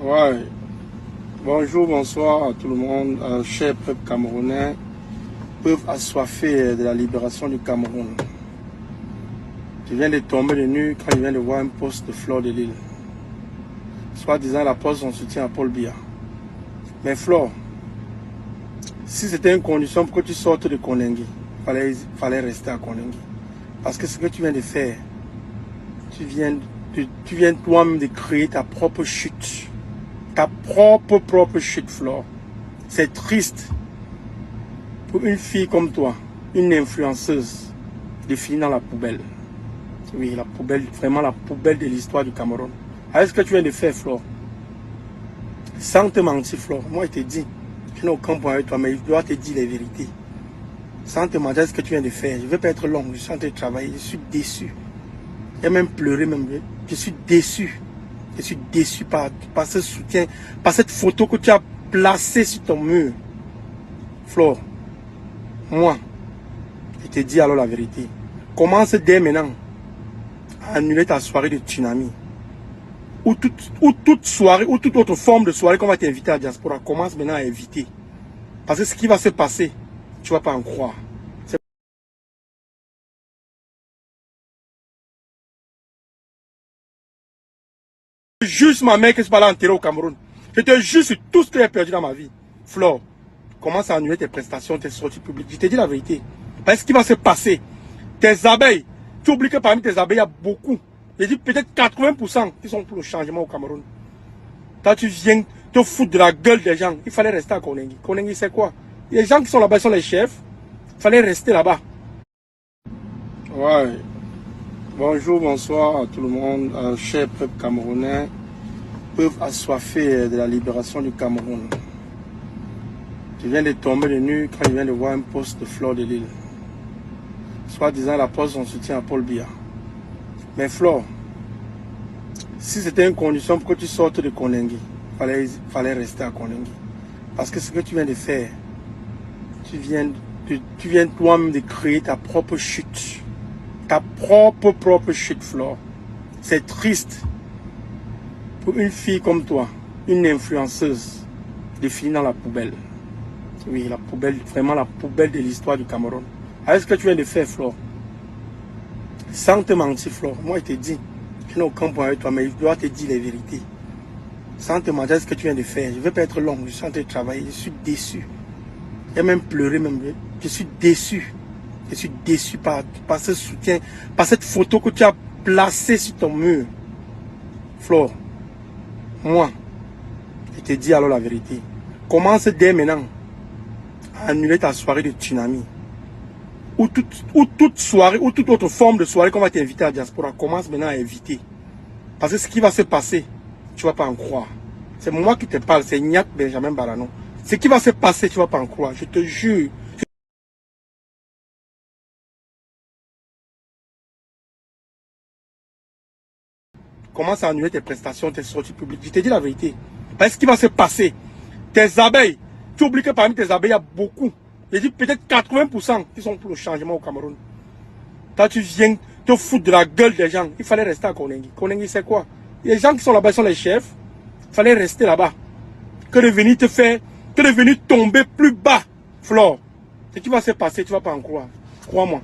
Ouais, bonjour, bonsoir à tout le monde, cher peuple camerounais, peuple assoiffé de la libération du Cameroun. Je viens de tomber de nuit quand je viens de voir un post de Flore de Lille. Soit disant la poste son soutien à Paul Biya. Mais Flore, si c'était une condition pour que tu sortes de Koningui, fallait rester à Koningui. Parce que ce que tu viens de faire, tu viens toi-même de créer ta propre chute. Ta propre chute, Flore. C'est triste pour une fille comme toi, une influenceuse, de finir dans la poubelle. Oui, la poubelle, vraiment la poubelle de l'histoire du Cameroun. Avec ce que tu viens de faire, Flore, sans te mentir, Flore, moi je te dis, je n'ai aucun point avec toi, mais je dois te dire les vérités. Sans te mentir, ce que tu viens de faire, je ne vais pas être long, je suis en train de travailler, je suis déçu. J'ai même pleuré, je suis déçu. Je suis déçu par ce soutien, par cette photo que tu as placée sur ton mur. Flore, moi, je te dis alors la vérité. Commence dès maintenant à annuler ta soirée de tsunami. Ou toute soirée, ou toute autre forme de soirée qu'on va t'inviter à la diaspora. Commence maintenant à inviter. Parce que ce qui va se passer, tu ne vas pas en croire. Je juste ma mère qui se parle enterrée au Cameroun. Je te jure sur tout ce que j'ai perdu dans ma vie. Flore, commence à annuler tes prestations, tes sorties publiques. Je te dis la vérité. Parce que ce qui va se passer, tes abeilles, tu oublies que parmi tes abeilles, il y a beaucoup. Je dis peut-être 80% qui sont pour le changement au Cameroun. Toi, tu viens te foutre de la gueule des gens. Il fallait rester à Koningui. Koningui, c'est quoi? Les gens qui sont là-bas sont les chefs. Il fallait rester là-bas. Ouais. Bonjour, bonsoir à tout le monde, cher peuple camerounais, peuple assoiffé de la libération du Cameroun. Je viens de tomber de nuit quand je viens de voir un post de Flore de Lille. Soit disant la poste son soutien à Paul Biya. Mais Flore, si c'était une condition pour que tu sortes de Koningui, fallait rester à Koningui. Parce que ce que tu viens de faire, tu viens toi-même de créer ta propre chute. Ta propre chute, Flore. C'est triste pour une fille comme toi, une influenceuse, de finir dans la poubelle. Oui, la poubelle, vraiment la poubelle de l'histoire du Cameroun. Avec ce que tu viens de faire, Flore, sans te mentir, Flore, moi je te dis, je n'ai aucun point avec toi, mais je dois te dire les vérités. Sans te mentir, ce que tu viens de faire, je ne vais pas être long, je suis en train de travailler, je suis déçu. J'ai même pleuré, je suis déçu. Je suis déçu par ce soutien, par cette photo que tu as placée sur ton mur. Flore, moi, je te dis alors la vérité. Commence dès maintenant à annuler ta soirée de tsunami. Ou toute soirée, ou toute autre forme de soirée qu'on va t'inviter à la diaspora. Commence maintenant à inviter. Parce que ce qui va se passer, tu ne vas pas en croire. C'est moi qui te parle, c'est Nyat Benjamin Barano. Ce qui va se passer, tu ne vas pas en croire. Je te jure. Commence à annuler tes prestations, tes sorties publiques. Je te dis la vérité. Parce que ce qui va se passer, tes abeilles, tu oublies que parmi tes abeilles, il y a beaucoup. Je dis peut-être 80% qui sont pour le changement au Cameroun. Toi, tu viens te foutre de la gueule des gens. Il fallait rester à Koningui. Koningui, c'est quoi? Les gens qui sont là-bas sont les chefs. Il fallait rester là-bas. Que de venir te faire, que de venir tomber plus bas, Flore. Ce qui va se passer, tu ne vas pas en croire. Crois-moi.